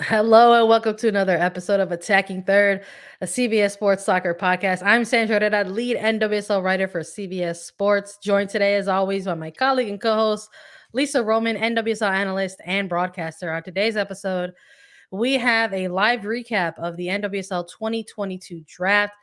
Hello and welcome to another episode of Attacking Third, a CBS Sports Soccer podcast. I'm Sandra, Herrera, lead NWSL writer for CBS Sports. Joined today, as always, by my colleague and co-host Lisa Roman, NWSL analyst and broadcaster. On today's episode, we have a live recap of the NWSL 2022 draft.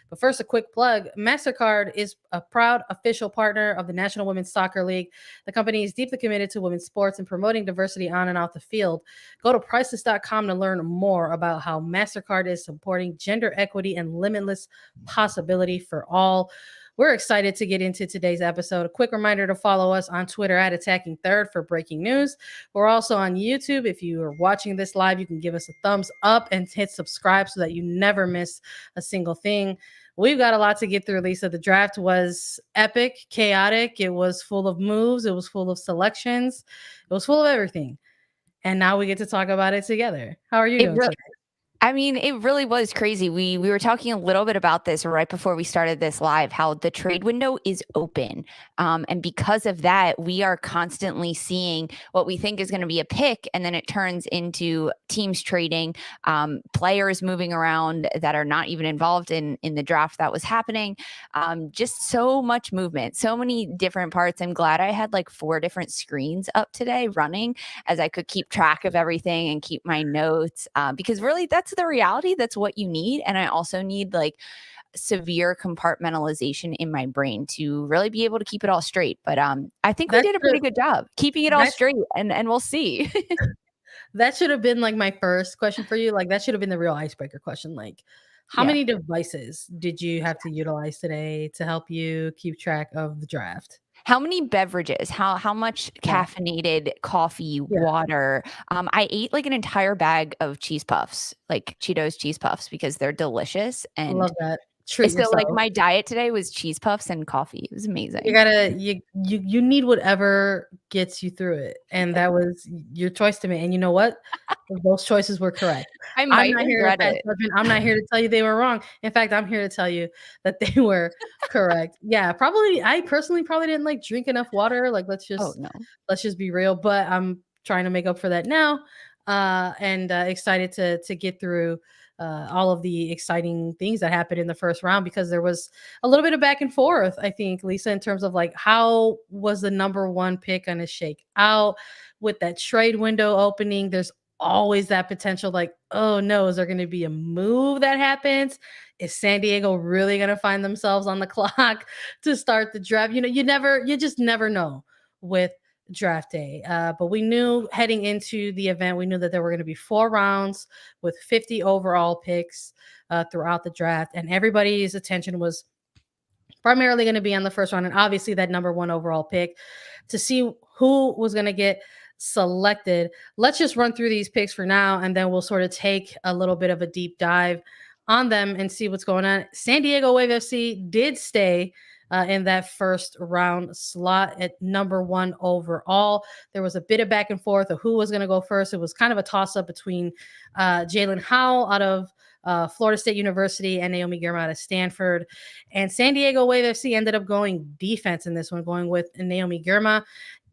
But first, a quick plug. MasterCard is a proud official partner of the National Women's Soccer League. The company is deeply committed to women's sports and promoting diversity on and off the field. Go to priceless.com to learn more about how MasterCard is supporting gender equity and limitless possibility for all. We're excited to get into today's episode. A quick reminder to follow us on Twitter at Attacking Third for breaking news. We're also on YouTube. If you are watching this live, you can give us a thumbs up and hit subscribe so that you never miss a single thing. We've got a lot to get through, Lisa. The draft was epic, chaotic. It was full of moves. It was full of selections. It was full of everything. And now we get to talk about it together. How are you doing today? It really was crazy. We were talking a little bit about this right before we started this live, how the trade window is open. And because of that, we are constantly seeing what we think is going to be a pick, and then it turns into teams trading, players moving around that are not even involved in the draft that was happening. Just so much movement, so many different parts. I'm glad I had like 4 different screens up today running as I could keep track of everything and keep my notes, because really that's the reality. That's what you need. And I also need like severe compartmentalization in my brain to really be able to keep it all straight. But I think we did a pretty good job keeping it all straight, and we'll see. That should have been like my first question for you. Like that should have been the real icebreaker question. Like, how many devices did you have to utilize today to help you keep track of the draft? How many beverages? How much caffeinated coffee, water? I ate like an entire bag of cheese puffs, like Cheetos cheese puffs, because they're delicious. And love that. Treat so like yourself. my diet today was cheese puffs and coffee. It was amazing. You gotta you need whatever gets you through it, and that was your choice to make. And you know what? Those choices were correct. I'm not here to pass judgment. I'm not here to tell you they were wrong. In fact, I'm here to tell you that they were correct. Yeah, probably. I personally probably didn't like drink enough water. Like let's just be real. But I'm trying to make up for that now, and excited to get through all of the exciting things that happened in the first round, because there was a little bit of back and forth, I think, Lisa, in terms of like how was the number 1 pick going to shake out with that trade window opening. There's always that potential like, oh no, is there going to be a move that happens? Is San Diego really going to find themselves on the clock to start the draft? You just never know with draft day. But we knew heading into the event, we knew that there were going to be 4 rounds with 50 overall picks throughout the draft, and everybody's attention was primarily going to be on the first round, and obviously that number 1 overall pick, to see who was going to get selected. Let's just run through these picks for now, and then we'll sort of take a little bit of a deep dive on them and see what's going on. San Diego Wave FC did stay in that first round slot at number 1 overall. There was a bit of back and forth of who was going to go first. It was kind of a toss-up between Jalen Howell out of Florida State University and Naomi Girma out of Stanford. And San Diego Wave FC ended up going defense in this one, going with Naomi Girma.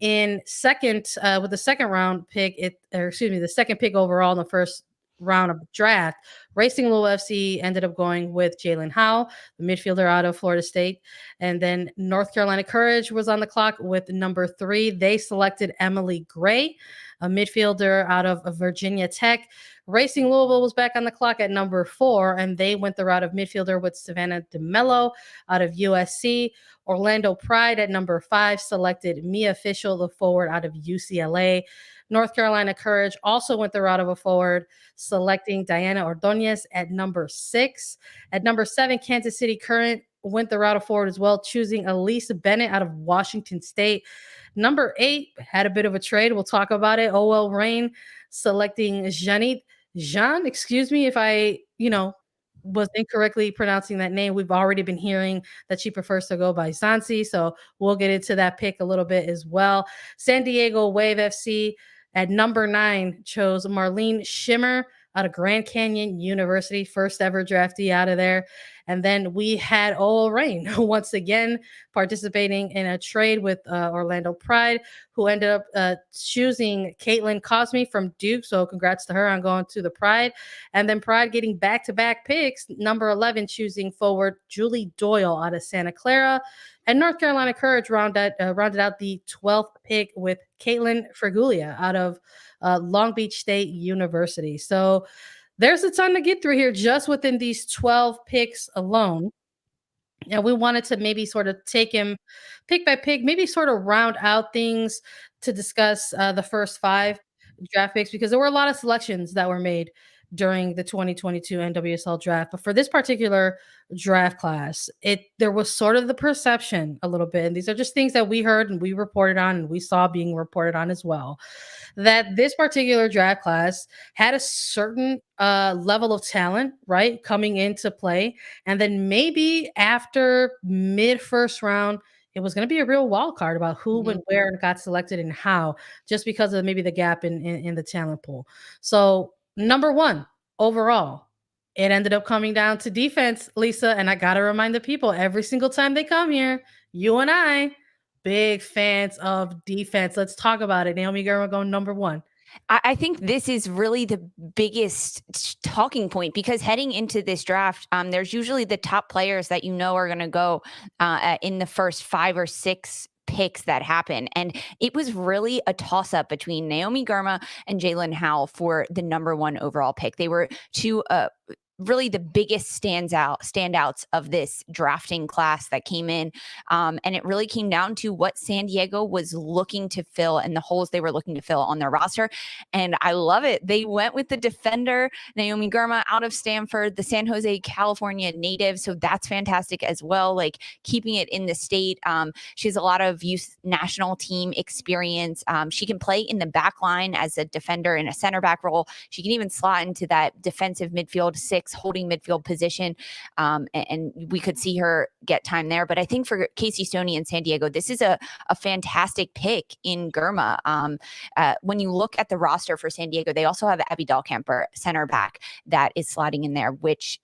In second, with the second round pick, the second pick overall in the first round of the draft, Racing Louisville FC ended up going with Jalen Howell, the midfielder out of Florida State. And then North Carolina Courage was on the clock with number 3. They selected Emily Gray, a midfielder out of Virginia Tech. Racing Louisville was back on the clock at number 4, and they went the route of midfielder with Savannah De Melo out of USC. Orlando Pride at number 5 selected Mia Fishel, the forward out of UCLA. North Carolina Courage also went the route of a forward, selecting Diana Ordonez at number 6. At number 7, Kansas City Current went the route of forward as well, choosing Elise Bennett out of Washington State. Number 8 had a bit of a trade. We'll talk about it. OL Reign selecting Jean, excuse me if I, was incorrectly pronouncing that name. We've already been hearing that she prefers to go by Zancy, so we'll get into that pick a little bit as well. San Diego Wave FC at number 9 chose Marlene Schimmer out of Grand Canyon University, first ever draftee out of there. And then we had Rain once again participating in a trade with Orlando Pride, who ended up choosing Caitlin Cosme from Duke. So congrats to her on going to the Pride. And then Pride getting back-to-back picks, number 11 choosing forward Julie Doyle out of Santa Clara. And North Carolina Courage rounded out the 12th pick with Caitlin Fergulia out of Long Beach State University. So there's a ton to get through here just within these 12 picks alone. And we wanted to maybe sort of take him pick by pick, maybe sort of round out things to discuss the first 5 draft picks, because there were a lot of selections that were made during the 2022 NWSL draft. But for this particular draft class, there was sort of the perception a little bit, and these are just things that we heard and we reported on and we saw being reported on as well, that this particular draft class had a certain level of talent, right, coming into play. And then maybe after mid first round, it was going to be a real wild card about who and where and got selected and how, just because of maybe the gap in the talent pool. So number 1 overall, it ended up coming down to defense, Lisa. And I got to remind the people every single time they come here, you and I, big fans of defense. Let's talk about it. Naomi Girma going number 1. I think this is really the biggest talking point, because heading into this draft, there's usually the top players that are going to go in the first 5 or 6 picks that happen. And it was really a toss-up between Naomi Girma and Jalen Howell for the number 1 overall pick. They were two really the biggest standouts of this drafting class that came in. And it really came down to what San Diego was looking to fill and the holes they were looking to fill on their roster. And I love it. They went with the defender, Naomi Girma, out of Stanford, the San Jose, California native. So that's fantastic as well, like keeping it in the state. She has a lot of youth national team experience. She can play in the back line as a defender in a center back role. She can even slot into that defensive midfield 6 holding midfield position. And we could see her get time there. But I think for Casey Stoney and San Diego, this is a fantastic pick in Girma. When you look at the roster for San Diego, they also have Abby Dahlkemper, center back, that is slotting in there, which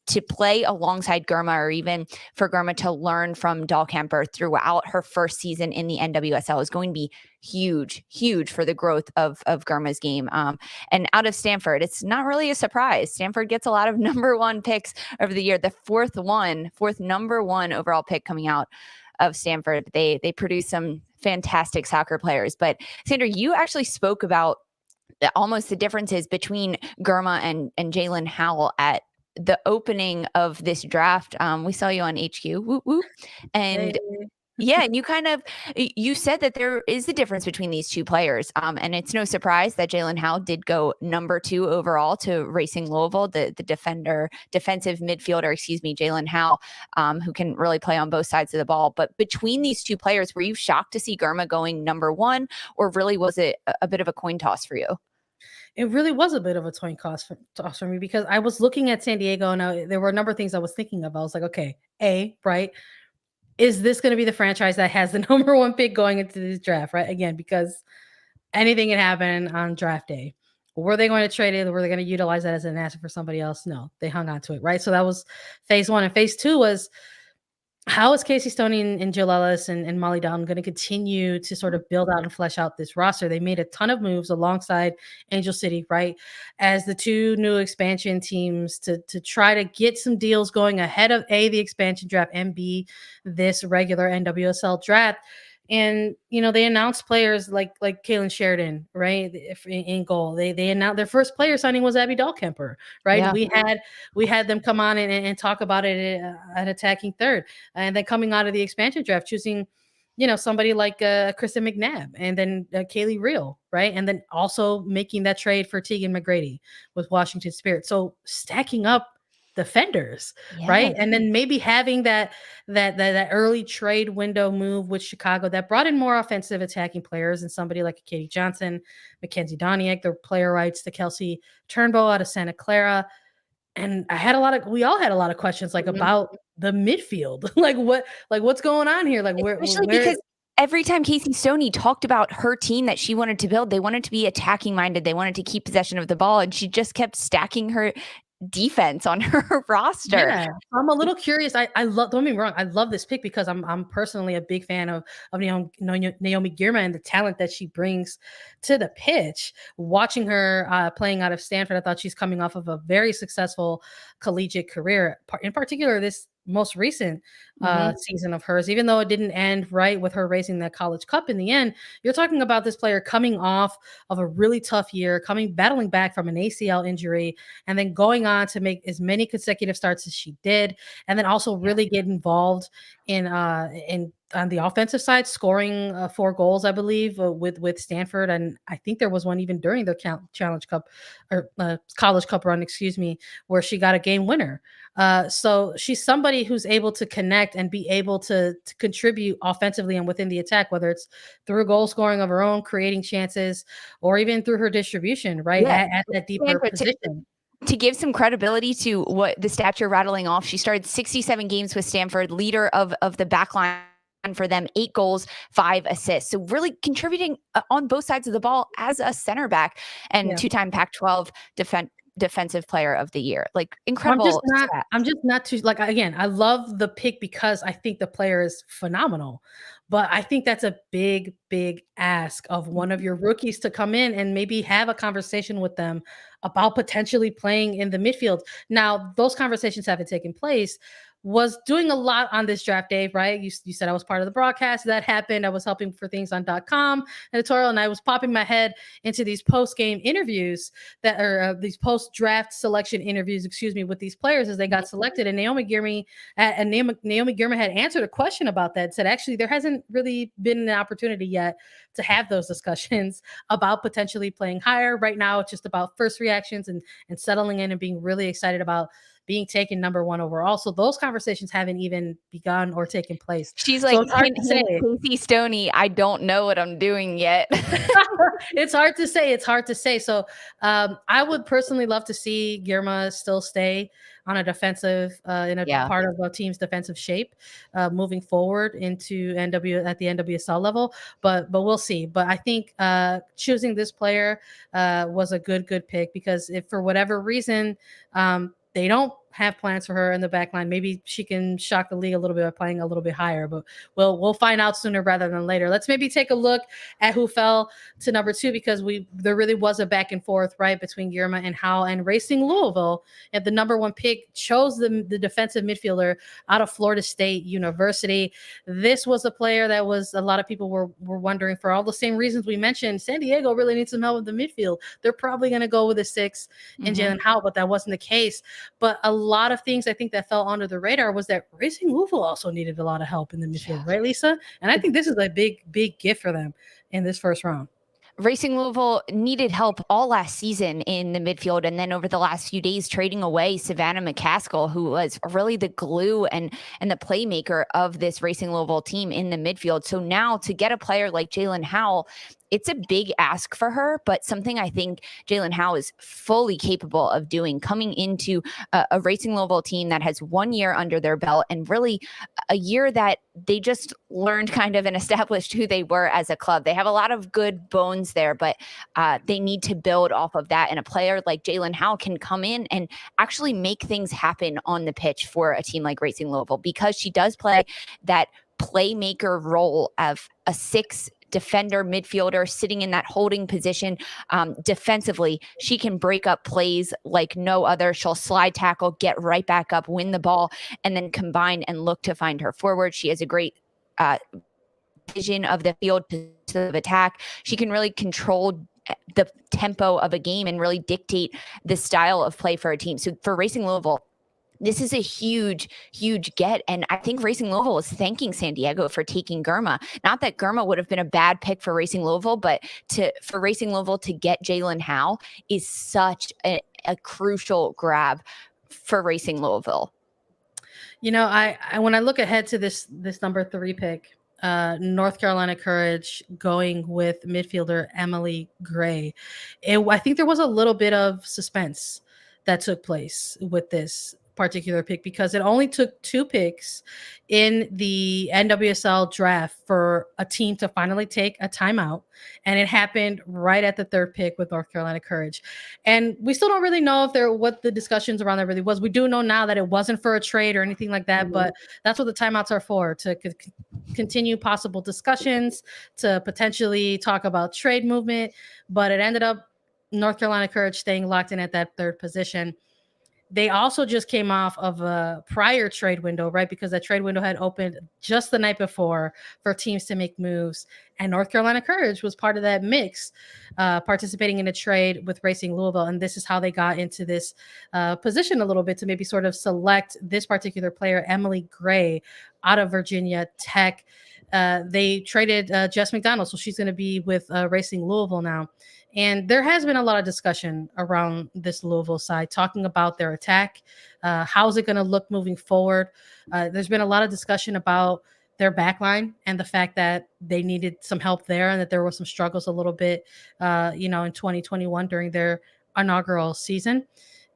to play alongside Girma, or even for Girma to learn from Dahlkemper throughout her first season in the NWSL, is going to be huge for the growth of Girma's game. And out of Stanford, it's not really a surprise. Stanford gets a lot of number 1 picks over the year. The fourth number 1 overall pick coming out of Stanford. They produce some fantastic soccer players. But Sandra, you actually spoke about almost the differences between Girma and Jalen Howell at the opening of this draft. We saw you on HQ, whoop, whoop. And yeah, and you said that there is a difference between these 2 players. And it's no surprise that Jalen Howell did go number 2 overall to Racing Louisville, the defensive midfielder, Jalen Howell, who can really play on both sides of the ball. But between these 2 players, were you shocked to see Girma going number 1, or really was it a bit of a coin toss for you? It really was a bit of a toss for me, because I was looking at San Diego and there were a number of things I was thinking of. I was like, okay, right, is this going to be the franchise that has the number 1 pick going into this draft, right? Again, because anything can happen on draft day. Were they going to trade it? Were they going to utilize that as an asset for somebody else? No, they hung on to it, right? So that was phase 1. And phase 2 was, how is Casey Stoney and Jill Ellis and Molly Dowden going to continue to sort of build out and flesh out this roster? They made a ton of moves alongside Angel City, right, as the 2 new expansion teams to try to get some deals going ahead of the expansion draft, and B, this regular NWSL draft. And they announced players like Kaylin Sheridan, right, in goal. They announced their first player signing was Abby Dahlkemper, right? Yeah. We had them come on and talk about it at attacking third, and then coming out of the expansion draft, choosing somebody like Kristen McNabb, and then Kaylee Real, right, and then also making that trade for Tegan McGrady with Washington Spirit. So stacking up defenders, right? And then maybe having that early trade window move with Chicago that brought in more offensive attacking players, and somebody like Katie Johnson, Mackenzie Doniak, their player rights to Kelsey Turnbow out of Santa Clara. And we all had a lot of questions about the midfield, like what's going on here, like where every time Casey Stoney talked about her team that she wanted to build, they wanted to be attacking minded. They wanted to keep possession of the ball, and she just kept stacking her defense on her roster. Yeah, I'm a little curious. I love. Don't get me wrong. I love this pick because I'm personally a big fan of Naomi Girma and the talent that she brings to the pitch. Watching her playing out of Stanford, I thought she's coming off of a very successful collegiate career. In particular, this most recent season of hers, even though it didn't end right with her raising that college cup in the end. You're talking about this player coming off of a really tough year, battling back from an ACL injury, and then going on to make as many consecutive starts as she did, and then also really get involved in on the offensive side, scoring 4 goals, I believe, with Stanford, and I think there was one even during the Challenge Cup or College Cup run, excuse me, where she got a game winner. So she's somebody who's able to connect and be able to contribute offensively and within the attack, whether it's through goal scoring of her own, creating chances, or even through her distribution, right, Yeah. at that deeper position. To give some credibility to what the stats you're rattling off, she started 67 games with Stanford, leader of the back line for them, 8 goals, 5 assists. So really contributing on both sides of the ball as a center back, and 2-time Pac-12 defensive player of the year. Like, incredible. I'm just not too, like, again, I love the pick because I think the player is phenomenal, but I think that's a big ask of one of your rookies to come in and maybe have a conversation with them about potentially playing in the midfield. Now, those conversations haven't taken place. Was doing a lot on this draft day, right? You said I was part of the broadcast. That happened. I was helping for things on .com editorial, and I was popping my head into these post-game interviews that are these post-draft selection interviews, excuse me, with these players as they got selected. And Naomi Girma had answered a question about that, said actually there hasn't really been an opportunity yet to have those discussions about potentially playing higher. Right now, it's just about first reactions and settling in and being really excited about being taken number 1 overall. So those conversations haven't even begun or taken place. She's so like, it's hard to say. Casey Stoney, I don't know what I'm doing yet. It's hard to say. It's hard to say. So I would personally love to see Girma still stay on a defensive, in a part of a team's defensive shape, moving forward into at the NWSL level. But we'll see. But I think choosing this player was a good pick, because if for whatever reason they don't have plans for her in the back line, maybe she can shock the league a little bit by playing a little bit higher, but we'll find out sooner rather than later. Let's maybe take a look at who fell to number 2, because there really was a back and forth, right, between Girma and Howell, and Racing Louisville at the number 1 pick chose the defensive midfielder out of Florida State University. This was a player that was, a lot of people were wondering, for all the same reasons we mentioned. San Diego really needs some help with the midfield. They're probably going to go with a 6 in Jalen Howell, but that wasn't the case. But a lot of things I think that fell under the radar was that Racing Louisville also needed a lot of help in the midfield, right, Lisa? And I think this is a big gift for them in this first round. Racing Louisville needed help all last season in the midfield, and then over the last few days trading away Savannah McCaskill, who was really the glue and the playmaker of this Racing Louisville team in the midfield. So now to get a player like Jalen Howell, it's a big ask for her, but something I think Jalen Howell is fully capable of doing, coming into a Racing Louisville team that has 1 year under their belt, and really a year that they just learned kind of and established who they were as a club. They have a lot of good bones there, but they need to build off of that. And a player like Jalen Howell can come in and actually make things happen on the pitch for a team like Racing Louisville, because she does play that playmaker role of a 6 defender midfielder sitting in that holding position. Defensively, she can break up plays like no other. She'll slide tackle, get right back up, win the ball, and then combine and look to find her forward. She has a great vision of the field of attack. She can really control the tempo of a game and really dictate the style of play for a team. So for Racing Louisville, this is a huge get. And I think Racing Louisville is thanking San Diego for taking Girma. Not that Girma would have been a bad pick for Racing Louisville, but for Racing Louisville to get Jalen Howell is such a crucial grab for Racing Louisville. You know, I when I look ahead to this number 3 pick, North Carolina Courage going with midfielder Emily Gray, I think there was a little bit of suspense that took place with this particular pick because it only took 2 picks in the NWSL draft for a team to finally take a timeout. And it happened right at the 3rd pick with North Carolina Courage. And we still don't really know if what the discussions around that really was. We do know now that it wasn't for a trade or anything like that, but that's what the timeouts are for, to continue possible discussions, to potentially talk about trade movement. But it ended up North Carolina Courage staying locked in at that 3rd position. They also just came off of a prior trade window, right? Because that trade window had opened just the night before for teams to make moves. And North Carolina Courage was part of that mix, participating in a trade with Racing Louisville. And this is how they got into this position a little bit, to maybe sort of select this particular player, Emily Gray, out of Virginia Tech. They traded Jess McDonald, so she's going to be with Racing Louisville now. And there has been a lot of discussion around this Louisville side, talking about their attack. How's it going to look moving forward? There's been a lot of discussion about their backline and the fact that they needed some help there, and that there were some struggles a little bit, in 2021 during their inaugural season.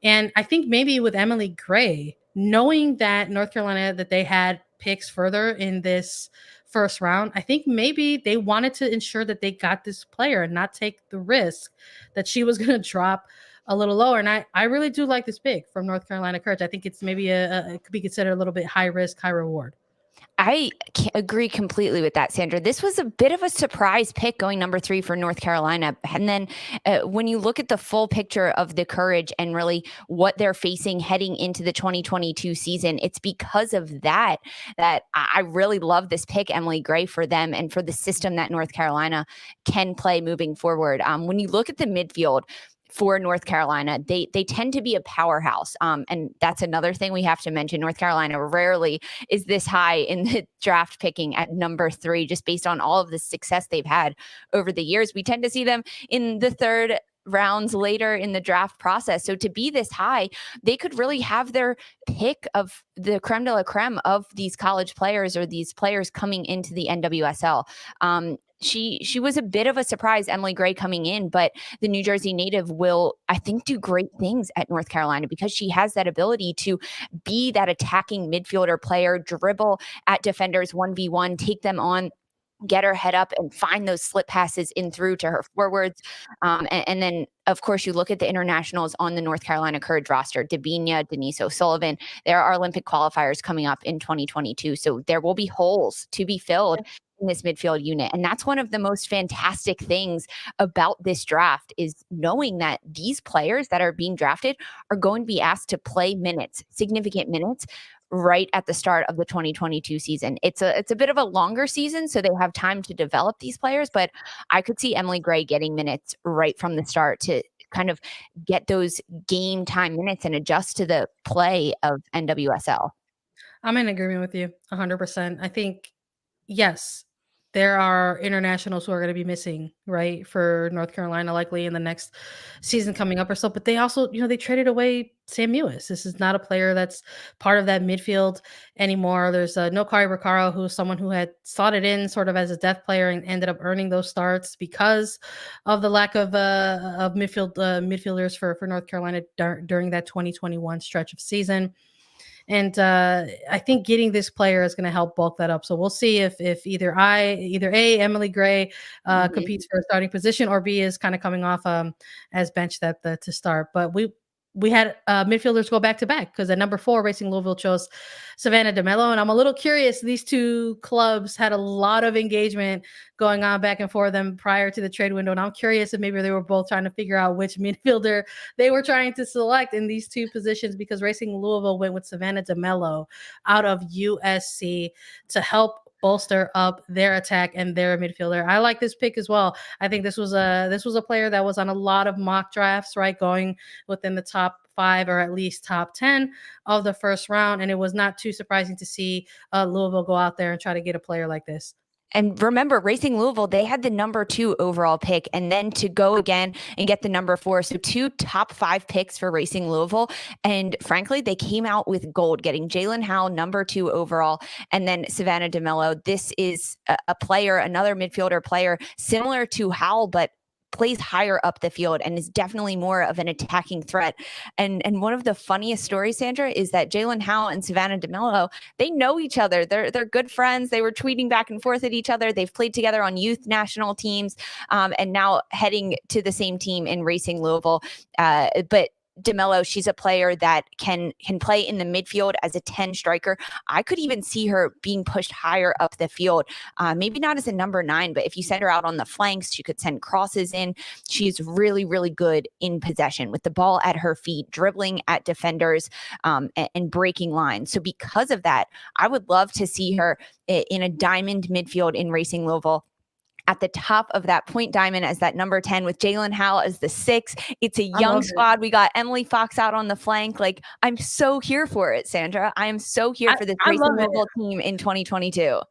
And I think maybe with Emily Gray, knowing that North Carolina, that they had picks further in this first round, I think maybe they wanted to ensure that they got this player and not take the risk that she was going to drop a little lower. And I really do like this pick from North Carolina Courage. I think it's maybe it could be considered a little bit high risk, high reward. I agree completely with that, Sandra. This was a bit of a surprise pick, going number 3 for North Carolina. And then when you look at the full picture of the Courage and really what they're facing heading into the 2022 season, it's because of that I really love this pick, Emily Gray, for them and for the system that North Carolina can play moving forward. When you look at the midfield for North Carolina, they tend to be a powerhouse. And that's another thing we have to mention. North Carolina rarely is this high in the draft picking at number 3, just based on all of the success they've had over the years. We tend to see them in the 3rd rounds later in the draft process. So to be this high, they could really have their pick of the creme de la creme of these college players, or these players coming into the NWSL. She was a bit of a surprise, Emily Gray, coming in, but the New Jersey native will, I think, do great things at North Carolina, because she has that ability to be that attacking midfielder player, dribble at defenders 1v1, take them on, get her head up and find those slip passes in through to her forwards. And then, of course, you look at the internationals on the North Carolina Courage roster: Davinia, Denise O'Sullivan. There are Olympic qualifiers coming up in 2022. So there will be holes to be filled in this midfield unit. And that's one of the most fantastic things about this draft, is knowing that these players that are being drafted are going to be asked to play minutes, significant minutes, right at the start of the 2022 season. It's a bit of a longer season, so they have time to develop these players, but I could see Emily Gray getting minutes right from the start to kind of get those game time minutes and adjust to the play of NWSL. I'm in agreement with you 100%. I think, yes, there are internationals who are going to be missing, right, for North Carolina, likely in the next season coming up or so. But they also, they traded away Sam Mewis. This is not a player that's part of that midfield anymore. There's no Kari Recaro, who's someone who had slotted in sort of as a depth player and ended up earning those starts because of the lack of midfielders for North Carolina during that 2021 stretch of season. And I think getting this player is going to help bulk that up. So we'll see if either A, Emily Gray competes for a starting position, or B, is kind of coming off as bench depth to start. But we had midfielders go back to back, because at number 4, Racing Louisville chose Savannah De Melo. And I'm a little curious. These two clubs had a lot of engagement going on back and forth them prior to the trade window. And I'm curious if maybe they were both trying to figure out which midfielder they were trying to select in these two positions, because Racing Louisville went with Savannah Demelo out of USC to help bolster up their attack and their midfielder. I like this pick as well. I think this was a player that was on a lot of mock drafts, right, going within the top 5 or at least top 10 of the first round, and it was not too surprising to see Louisville go out there and try to get a player like this. And remember, Racing Louisville, they had the number 2 overall pick, and then to go again and get the number 4. So 2 top 5 picks for Racing Louisville. And frankly, they came out with gold, getting Jalen Howe, number 2 overall, and then Savannah Demelo. This is a player, another midfielder player, similar to Howell, but plays higher up the field and is definitely more of an attacking threat. And one of the funniest stories, Sandra, is that Jaelin Howe and Savannah Demelo, they know each other. They're good friends. They were tweeting back and forth at each other. They've played together on youth national teams, and now heading to the same team in Racing Louisville. But DeMello, she's a player that can play in the midfield as a 10 striker. I could even see her being pushed higher up the field. Maybe not as a number 9, but if you send her out on the flanks, she could send crosses in. She's really, really good in possession with the ball at her feet, dribbling at defenders, and breaking lines. So because of that, I would love to see her in a diamond midfield in Racing Louisville, at the top of that point diamond as that number 10 with Jaelin Howe as the 6. It's a young squad. We got Emily Fox out on the flank. Like, I'm so here for it, Sandra. I am so here for this Racing Louisville team in 2022.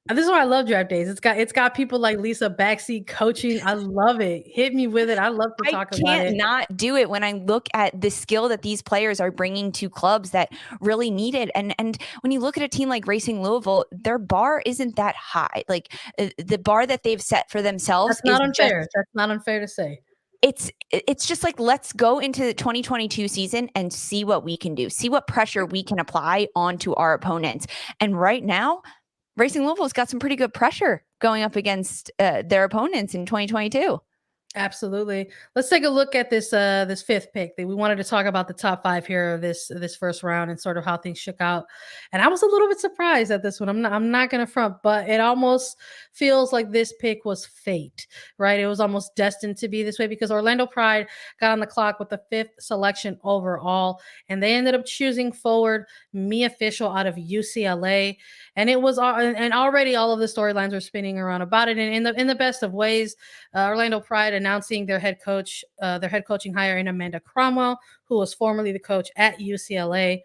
This is why I love draft days. It's got people like Lisa backseat coaching. I love it. Hit me with it. I love to talk about it. I can't not do it when I look at the skill that these players are bringing to clubs that really need it. And when you look at a team like Racing Louisville, their bar isn't that high. Like, the bar that they've set for themselves. That's not unfair. That's not unfair to say. It's just like, let's go into the 2022 season and see what we can do. See what pressure we can apply onto our opponents. And right now, Racing Louisville's got some pretty good pressure going up against their opponents in 2022. Absolutely. Let's take a look at this this 5th pick. We wanted to talk about the top 5 here of this first round and sort of how things shook out. And I was a little bit surprised at this one. I'm not going to front, but it almost feels like this pick was fate, right? It was almost destined to be this way because Orlando Pride got on the clock with the 5th selection overall, and they ended up choosing forward Mia Fishel out of UCLA. And it was and already all of the storylines were spinning around about it. And in the best of ways, Orlando Pride announcing their head coaching hire in Amanda Cromwell, who was formerly the coach at UCLA.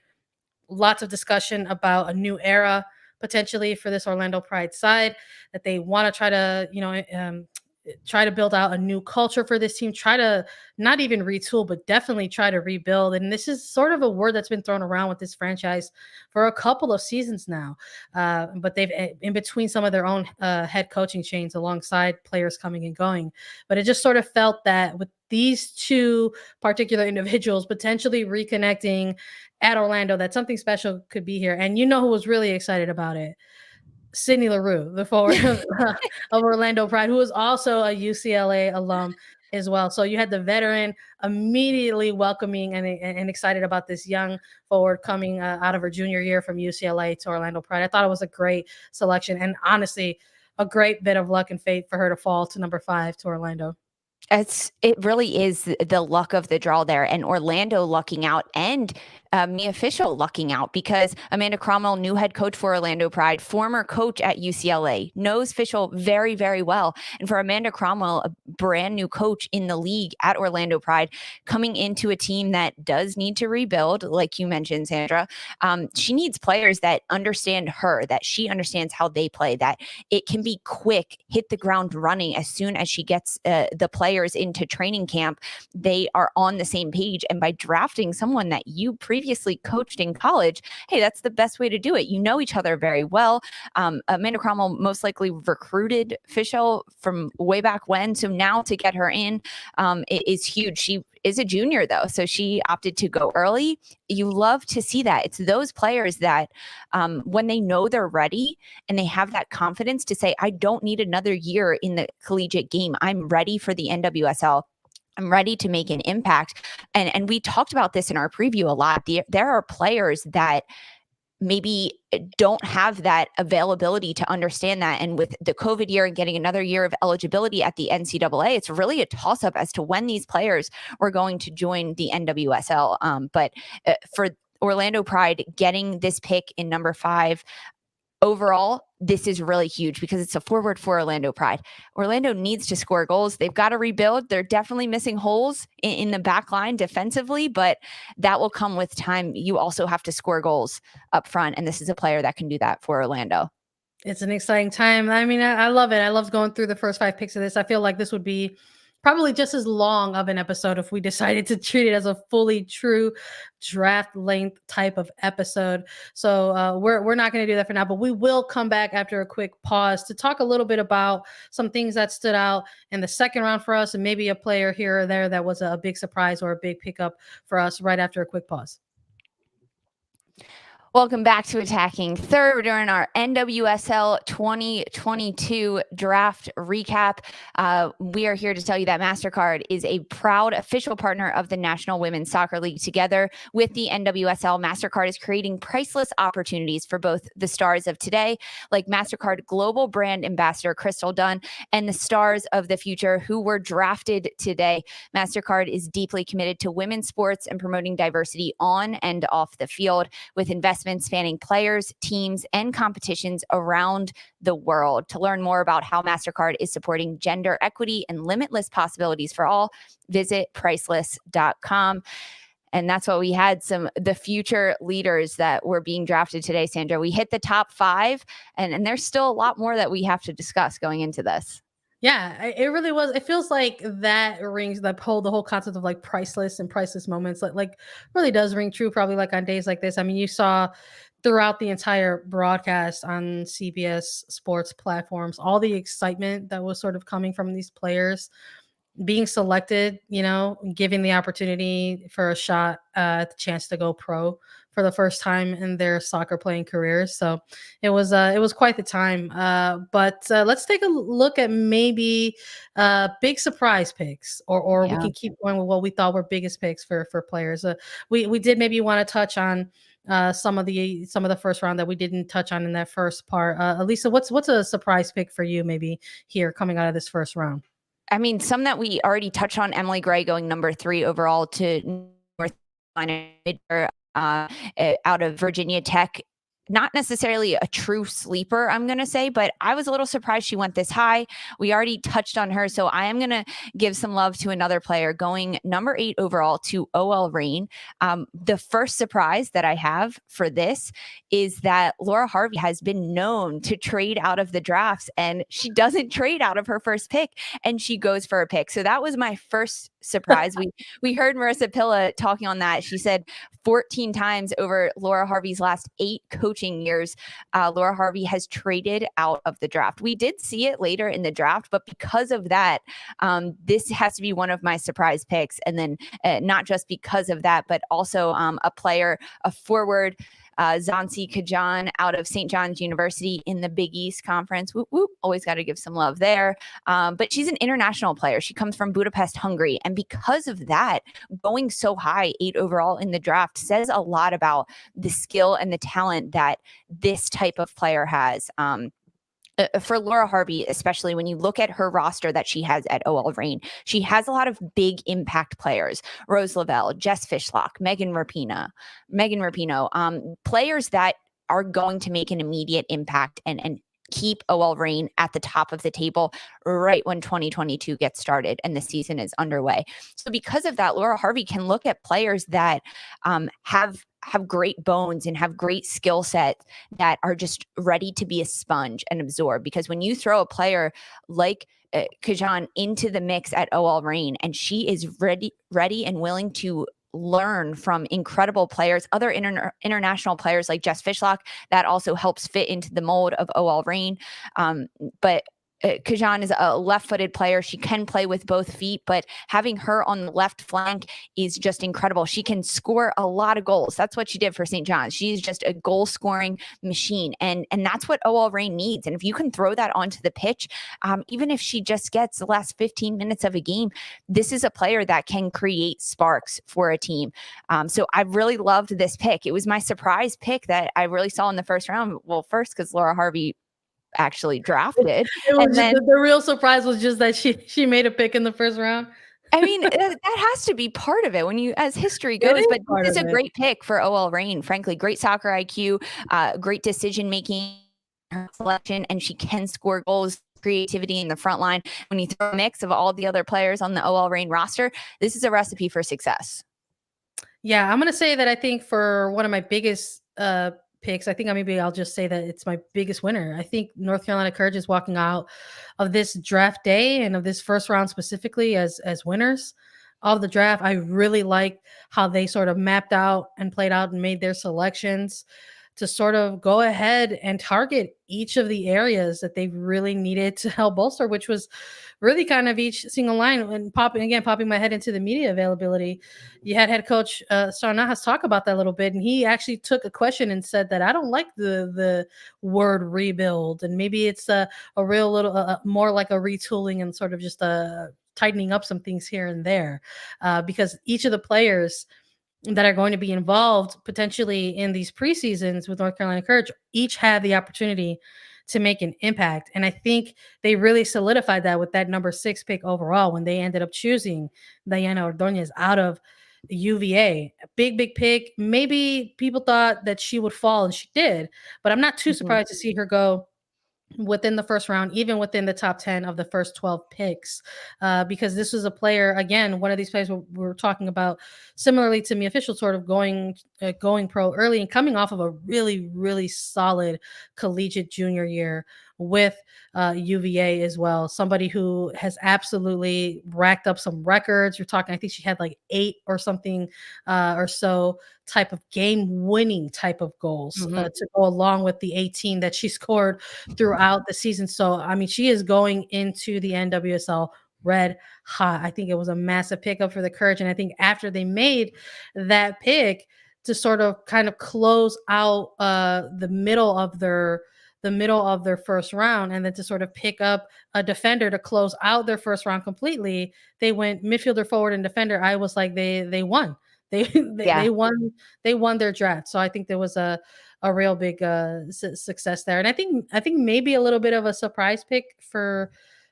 Lots of discussion about a new era potentially for this Orlando Pride side, that they want to try to build out a new culture for this team, try to not even retool, but definitely try to rebuild. And this is sort of a word that's been thrown around with this franchise for a couple of seasons now. But they've, in between some of their own head coaching chains, alongside players coming and going. But it just sort of felt that with these two particular individuals potentially reconnecting at Orlando, that something special could be here. And you know who was really excited about it? Sydney Larue, the forward of Orlando Pride, who was also a UCLA alum as well. So you had the veteran immediately welcoming and excited about this young forward coming out of her junior year from UCLA to Orlando Pride. I thought it was a great selection, and honestly, a great bit of luck and fate for her to fall to number 5 to Orlando. It really is the luck of the draw there, and Orlando lucking out, and Mia Fishel lucking out, because Amanda Cromwell, new head coach for Orlando Pride, former coach at UCLA, knows Fishel very, very well. And for Amanda Cromwell, a brand new coach in the league at Orlando Pride, coming into a team that does need to rebuild, like you mentioned, Sandra, she needs players that understand her, that she understands how they play, that it can be quick, hit the ground running as soon as she gets the players into training camp. They are on the same page, and by drafting someone that you previously coached in college, hey, that's the best way to do it. You know each other very well. Amanda Cromwell most likely recruited Fishel from way back when, so now to get her in is huge. She is a junior though, so she opted to go early. You love to see that. It's those players that when they know they're ready and they have that confidence to say, I don't need another year in the collegiate game. I'm ready for the NWSL. I'm ready to make an impact. And we talked about this in our preview a lot. There are players that maybe don't have that availability to understand that. And with the COVID year and getting another year of eligibility at the NCAA, it's really a toss-up as to when these players were going to join the NWSL. But for Orlando Pride, getting this pick in number 5, overall, this is really huge because it's a forward for Orlando Pride. Orlando needs to score goals. They've got to rebuild. They're definitely missing holes in the back line defensively, but that will come with time. You also have to score goals up front, and this is a player that can do that for Orlando. It's an exciting time. I mean, I love it. I love going through the first 5 picks of this. I feel like this would be probably just as long of an episode if we decided to treat it as a fully true draft length type of episode. So we're not going to do that for now, but we will come back after a quick pause to talk a little bit about some things that stood out in the second round for us, and maybe a player here or there that was a big surprise or a big pickup for us right after a quick pause. Welcome back to Attacking Third during our NWSL 2022 draft recap. We are here to tell you that MasterCard is a proud official partner of the National Women's Soccer League. Together with the NWSL, MasterCard is creating priceless opportunities for both the stars of today, like MasterCard Global Brand Ambassador Crystal Dunn, and the stars of the future who were drafted today. MasterCard is deeply committed to women's sports and promoting diversity on and off the field, with investments spanning players, teams, and competitions around the world. To learn more about how MasterCard is supporting gender equity and limitless possibilities for all, visit priceless.com. And that's what we had, the future leaders that were being drafted today, Sandra. We hit the top 5, and there's still a lot more that we have to discuss going into this. Yeah, it really was. It feels like that rings the whole concept of like priceless and priceless moments like really does ring true, probably like on days like this. I mean, you saw throughout the entire broadcast on CBS sports platforms all the excitement that was sort of coming from these players being selected, giving the opportunity for a shot at the chance to go pro for the first time in their soccer playing careers. So it was quite the time. But let's take a look at maybe big surprise picks, or we can keep going with what we thought were biggest picks for players. We did maybe want to touch on some of the first round that we didn't touch on in that first part. Elisa, what's a surprise pick for you maybe here coming out of this first round? I mean, some that we already touched on: Emily Gray going number 3 overall to North Carolina, out of Virginia Tech. Not necessarily a true sleeper, I'm going to say, but I was a little surprised she went this high. We already touched on her, so I am going to give some love to another player going number 8 overall to OL Reign. The first surprise that I have for this is that Laura Harvey has been known to trade out of the drafts, and she doesn't trade out of her first pick, and she goes for a pick. So that was my first surprise. We heard Marissa Pilla talking on that. She said 14 times over Laura Harvey's last 8 coaching years, Laura Harvey has traded out of the draft. We did see it later in the draft, but because of that, this has to be one of my surprise picks. And then not just because of that, but also a player, a forward, Zansi Kajan out of St. John's University in the Big East Conference. Whoop, whoop. Always got to give some love there. But she's an international player. She comes from Budapest, Hungary. And because of that, going so high, 8 overall in the draft, says a lot about the skill and the talent that this type of player has. For Laura Harvey, especially when you look at her roster that she has at OL Reign, she has a lot of big impact players: Rose Lavelle, Jess Fishlock, Megan Rapinoe, players that are going to make an immediate impact and keep OL Reign at the top of the table right when 2022 gets started and the season is underway. So because of that, Laura Harvey can look at players that have great bones and have great skill sets that are just ready to be a sponge and absorb. Because when you throw a player like Kajan into the mix at OL Reign, and she is ready and willing to learn from incredible players, other international players like Jess Fishlock, that also helps fit into the mold of OL Reign. But Kajan is a left-footed player. She can play with both feet, but having her on the left flank is just incredible. She can score a lot of goals. That's what she did for St. John's. She's just a goal-scoring machine, and that's what OL Reign needs. And if you can throw that onto the pitch, even if she just gets the last 15 minutes of a game, this is a player that can create sparks for a team. So I really loved this pick. It was my surprise pick that I really saw in the first round. Well, first, because Laura Harvey actually drafted. And then the real surprise was just that she made a pick in the first round. I mean, that has to be part of it when you, as history goes, but this is a great pick for OL Reign, frankly. Great soccer IQ, great decision making, her selection, and she can score goals, creativity in the front line. When you throw a mix of all the other players on the OL Reign roster, this is a recipe for success. Yeah, I'm going to say that I think for one of my biggest picks, I think maybe I'll just say that it's my biggest winner. I think North Carolina Courage is walking out of this draft day and of this first round specifically as winners of the draft. I really like how they sort of mapped out and played out and made their selections to sort of go ahead and target each of the areas that they really needed to help bolster, which was really kind of each single line. And popping my head into the media availability, you had head coach Sarnahas talk about that a little bit, and he actually took a question and said that I don't like the word rebuild, and maybe it's a real little more like a retooling and sort of just a tightening up some things here and there, because each of the players that are going to be involved potentially in these preseasons with North Carolina Courage each have the opportunity to make an impact. And I think they really solidified that with that number 6 pick overall when they ended up choosing Diana Ordonez out of UVA. A big pick. Maybe people thought that she would fall, and she did, but I'm not too surprised to see her go within the first round, even within the top 10 of the first 12 picks, because this was a player, again, one of these players we're talking about, similarly to me, official sort of going pro early and coming off of a really solid collegiate junior year with UVA as well. Somebody who has absolutely racked up some records. You're talking, I think she had like 8 or something or so type of game-winning type of goals to go along with the 18 that she scored throughout the season. So, I mean, she is going into the NWSL red hot. I think it was a massive pickup for the Courage. And I think after they made that pick to sort of kind of close out the middle of their first round, and then to sort of pick up a defender to close out their first round completely, they went midfielder, forward, and defender. I was like, they won. They won their draft. So I think there was a real big success there. And I think maybe a little bit of a surprise pick for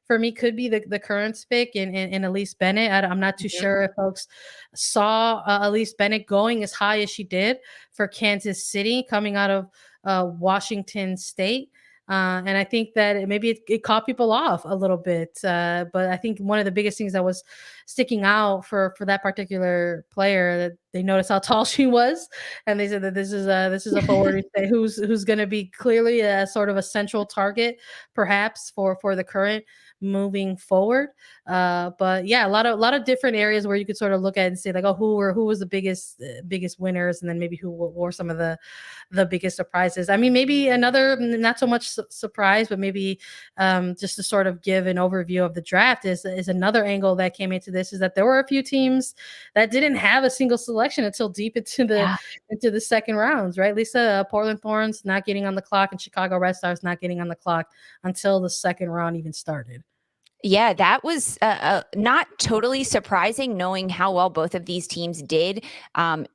me could be the Currents pick in Elise Bennett. I'm not too sure if folks saw Elise Bennett going as high as she did for Kansas City, coming out of Washington State. And I think that maybe it caught people off a little bit. But I think one of the biggest things that was sticking out for that particular player, that they noticed how tall she was, and they said that this is a forward who's going to be clearly a sort of a central target, perhaps for the Current moving forward. But yeah, a lot of different areas where you could sort of look at and say like, oh, who was the biggest winners, and then maybe who were some of the biggest surprises. I mean, maybe another not so much surprise, but maybe just to sort of give an overview of the draft is another angle that came into this, is that there were a few teams that didn't have a single selection until deep into the second rounds, right? Lisa, Portland Thorns not getting on the clock, and Chicago Red Stars not getting on the clock until the second round even started. Yeah, that was not totally surprising, knowing how well both of these teams did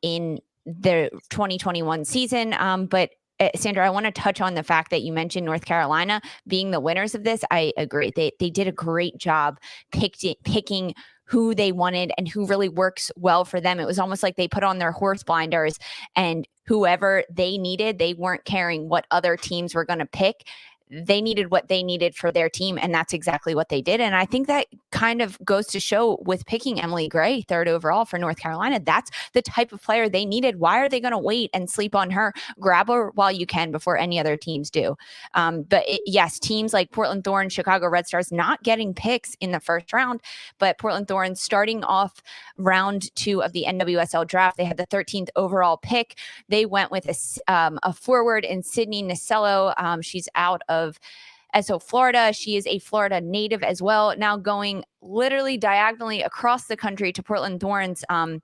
in the 2021 season. But Sandra, I want to touch on the fact that you mentioned North Carolina being the winners of this. I agree. They did a great job picking who they wanted and who really works well for them. It was almost like they put on their horse blinders, and whoever they needed, they weren't caring what other teams were going to pick. They needed what they needed for their team, and that's exactly what they did. And I think that kind of goes to show with picking Emily Gray 3rd overall for North Carolina, that's the type of player they needed. Why are they going to wait and sleep on her? Grab her while you can before any other teams do. Yes, teams like Portland Thorns, Chicago Red Stars not getting picks in the first round, but Portland Thorns starting off round 2 of the NWSL draft, they had the 13th overall pick. They went with a forward in Sydney Nasello. She's out of SO Florida. She is a Florida native as well, now going literally diagonally across the country to Portland Thorns. And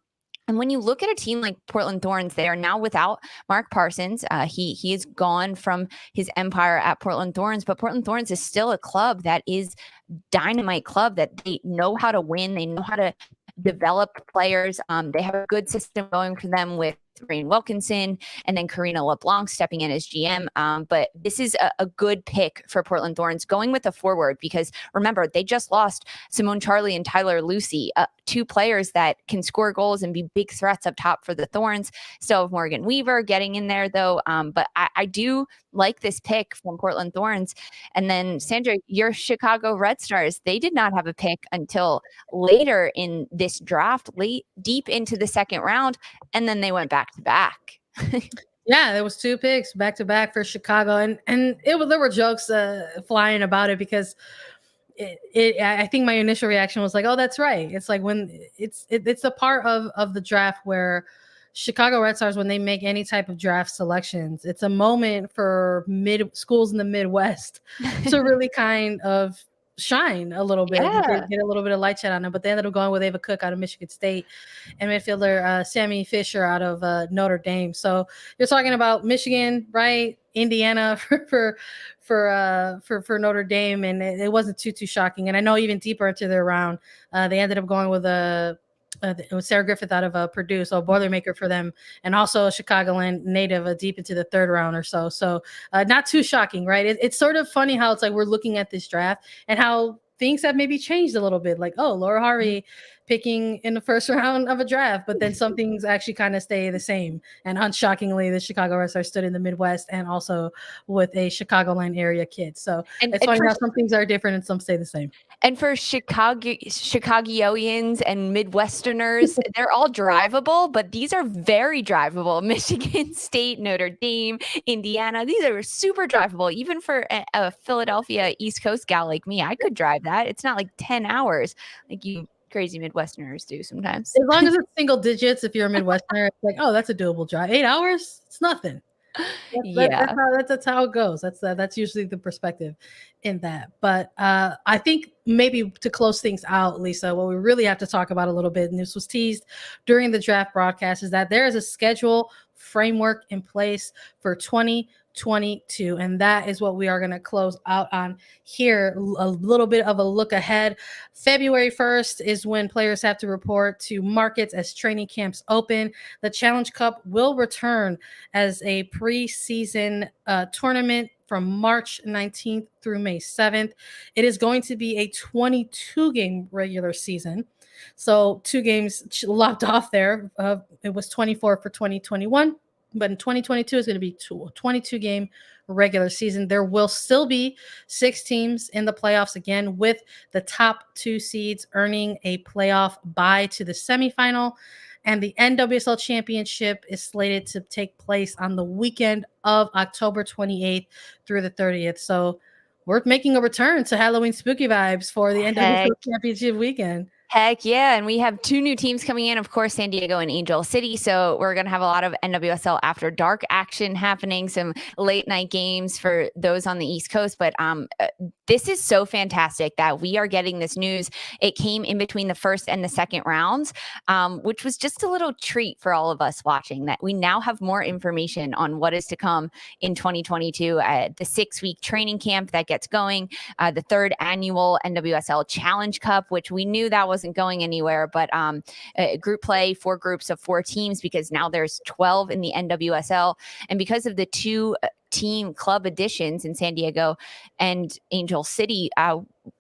when you look at a team like Portland Thorns, they are now without Mark Parsons. He is gone from his empire at Portland Thorns, but Portland Thorns is still a club that is dynamite club, that they know how to win. They know how to develop players. They have a good system going for them with Rain Wilkinson and then Karina LeBlanc stepping in as GM. But this is a good pick for Portland Thorns, going with a forward, because remember, they just lost Simone Charlie and Tyler Lucy, 2 players that can score goals and be big threats up top for the Thorns. Still have Morgan Weaver getting in there though. But I do like this pick from Portland Thorns. And then Sandra, your Chicago Red Stars, they did not have a pick until later in this draft, deep into the second round. And then they went back to back. Yeah, there was 2 picks back to back for Chicago, and there were jokes flying about it because I think my initial reaction was like, oh, that's right. It's like when it's a part of the draft where Chicago Red Stars, when they make any type of draft selections, it's a moment for mid schools in the Midwest to really kind of shine a little bit, Yeah. get a little bit of light shed on them. But they ended up going with Ava Cook out of Michigan State and midfielder Sammy Fisher out of Notre Dame. So you're talking about Michigan, right? Indiana for Notre Dame, and it wasn't too shocking. And I know even deeper into their round, they ended up going with it was Sarah Griffith out of Purdue, so a Boilermaker for them, and also a Chicagoland native deep into the third round or so. So not too shocking, right? It's sort of funny how it's like we're looking at this draft and how things have maybe changed a little bit. Like, oh, Laura Harvey picking in the first round of a draft, but then some things actually kind of stay the same. And unshockingly, the Chicago Red Stars stood in the Midwest and also with a Chicagoland area kid. So it's funny how some things are different and some stay the same. And for Chicagoians and Midwesterners, they're all drivable, but these are very drivable. Michigan State, Notre Dame, Indiana, these are super drivable. Even for a Philadelphia East Coast gal like me, I could drive that. It's not like 10 hours like you crazy Midwesterners do sometimes. As long as it's single digits, if you're a Midwesterner, it's like, oh, that's a doable drive. 8 hours? It's nothing. Yeah. That's how it goes. That's usually the perspective in that. But I think maybe to close things out, Lisa, what we really have to talk about a little bit, and this was teased during the draft broadcast, is that there is a schedule framework in place for 2022, and that is what we are going to close out on here. A little bit of a look ahead. February 1st is when players have to report to markets as training camps open. The Challenge Cup will return as a preseason tournament from March 19th through May 7th. It is going to be a 22-game regular season. So 2 games lopped off there. It was 24 for 2021, but in 2022 is going to be 22-game regular season. There will still be 6 teams in the playoffs again, with the top 2 seeds earning a playoff bye to the semifinal. And the NWSL Championship is slated to take place on the weekend of October 28th through the 30th. So we're making a return to Halloween spooky vibes for the NWSL Championship weekend. Heck yeah. And we have 2 new teams coming in, of course, San Diego and Angel City. So we're going to have a lot of NWSL After Dark action happening, some late night games for those on the East Coast. But this is so fantastic that we are getting this news. It came in between the first and the second rounds, which was just a little treat for all of us watching, that we now have more information on what is to come in 2022. The 6-week training camp that gets going, the 3rd annual NWSL Challenge Cup, which we knew that wasn't going anywhere, but group play, 4 groups of 4 teams, because now there's 12 in the NWSL. And because of the 2 team club additions in San Diego and Angel City,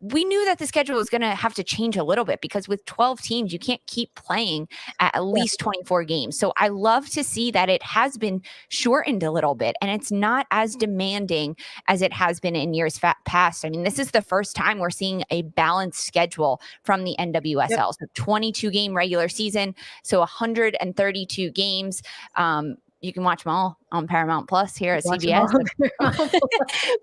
we knew that the schedule was going to have to change a little bit, because with 12 teams, you can't keep playing at least 24 games. So I love to see that it has been shortened a little bit, and it's not as demanding as it has been in years past. I mean, this is the first time we're seeing a balanced schedule from the NWSL. Yep. So 22-game regular season, so 132 games. You can watch them all on Paramount Plus here at CBS.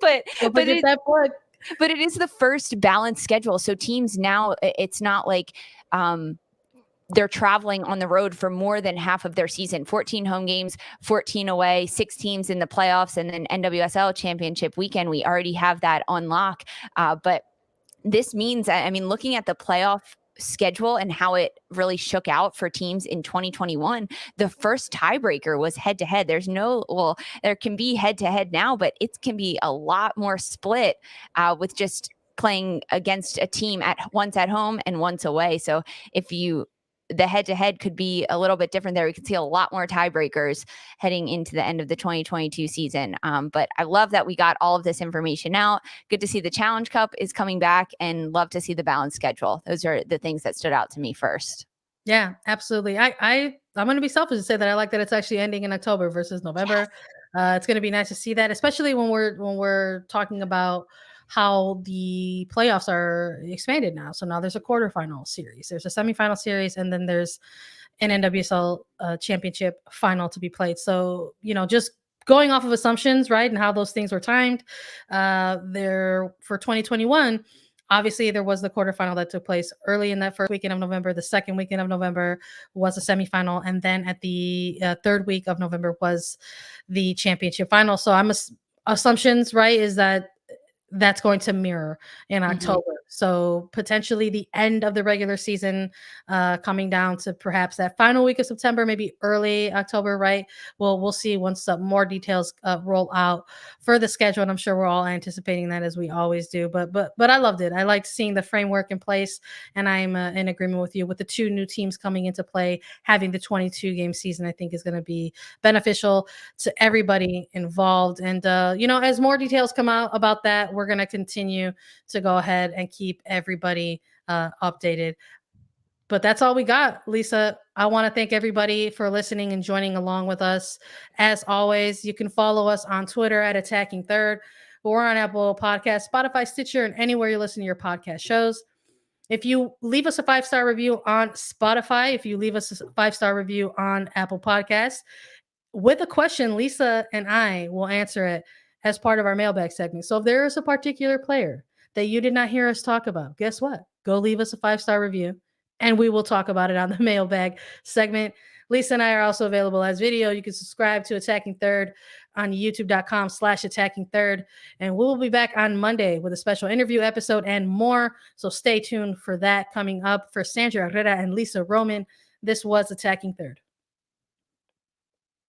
But it is the first balanced schedule. So teams now, it's not like they're traveling on the road for more than half of their season. 14 home games, 14 away, 6 teams in the playoffs, and then NWSL Championship weekend, we already have that on lock. But this means, I mean, looking at the playoff schedule and how it really shook out for teams in 2021, the first tiebreaker was head to head. There can be head to head now, but it can be a lot more split with just playing against a team once at home and once away. So the head-to-head could be a little bit different there. We could see a lot more tiebreakers heading into the end of the 2022 season. But I love that we got all of this information out. Good to see the Challenge Cup is coming back, and love to see the balanced schedule. Those are the things that stood out to me first. Yeah, absolutely. I'm going to be selfish and say that I like that it's actually ending in October versus November. Yes. It's going to be nice to see that, especially when we're talking about how the playoffs are expanded now. So now there's a quarterfinal series, there's a semifinal series, and then there's an NWSL championship final to be played. So, just going off of assumptions, right, and how those things were timed, there for 2021, obviously there was the quarterfinal that took place early in that first weekend of November. The second weekend of November was a semifinal, and then at the third week of November was the championship final. So assumptions, right, is that that's going to mirror in October. So potentially the end of the regular season, coming down to perhaps that final week of September, maybe early October, right? Well, we'll see once more details roll out for the schedule, and I'm sure we're all anticipating that as we always do. But I loved it. I liked seeing the framework in place, and I'm in agreement with you with the 2 new teams coming into play. Having the 22 game season, I think, is going to be beneficial to everybody involved. And as more details come out about that, we're going to continue to go ahead and keep everybody updated. But that's all we got, Lisa. I want to thank everybody for listening and joining along with us. As always, you can follow us on Twitter at Attacking Third. We're on Apple Podcasts, Spotify, Stitcher, and anywhere you listen to your podcast shows. If you leave us a 5-star review on Spotify, if you leave us a 5-star review on Apple Podcasts, with a question, Lisa and I will answer it as part of our mailbag segment. So if there is a particular player that you did not hear us talk about, guess what? Go leave us a 5-star review and we will talk about it on the mailbag segment. Lisa and I are also available as video. You can subscribe to Attacking Third on youtube.com/Attacking Third. And we'll be back on Monday with a special interview episode and more. So stay tuned for that coming up. For Sandra Herrera and Lisa Roman, this was Attacking Third.